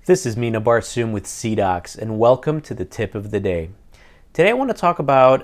This is Mina Barsoom with CDOCS, and welcome to the tip of the day. Today I want to talk about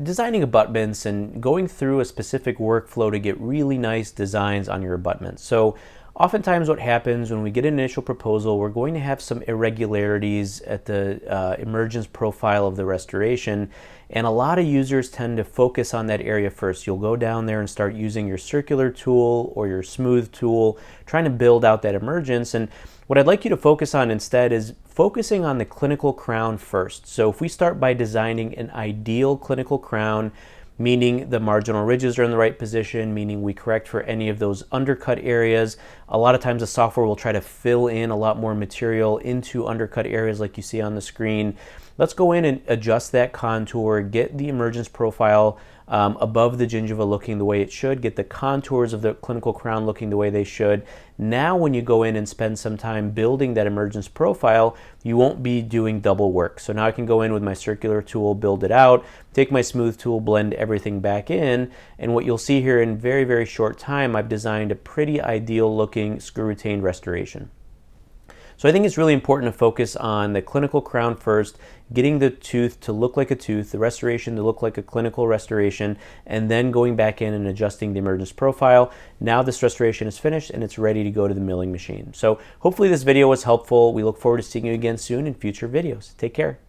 designing abutments and going through a specific workflow to get really nice designs on your abutments. So oftentimes what happens when we get an initial proposal, we're going to have some irregularities at the emergence profile of the restoration, and a lot of users tend to focus on that area first. You'll go down there and start using your circular tool or your smooth tool, trying to build out that emergence. And what I'd like you to focus on instead is focusing on the clinical crown first. So if we start by designing an ideal clinical crown, meaning the marginal ridges are in the right position, meaning we correct for any of those undercut areas. A lot of times the software will try to fill in a lot more material into undercut areas like you see on the screen. Let's go in and adjust that contour, get the emergence profile above the gingiva looking the way it should, get the contours of the clinical crown looking the way they should. Now when you go in and spend some time building that emergence profile, you won't be doing double work. So now I can go in with my circular tool, build it out, take my smooth tool, blend everything back in, and what you'll see here in very, very short time, I've designed a pretty ideal looking screw retained restoration. So I think it's really important to focus on the clinical crown first, getting the tooth to look like a tooth, the restoration to look like a clinical restoration, and then going back in and adjusting the emergence profile. Now this restoration is finished and it's ready to go to the milling machine. So hopefully this video was helpful. We look forward to seeing you again soon in future videos. Take care.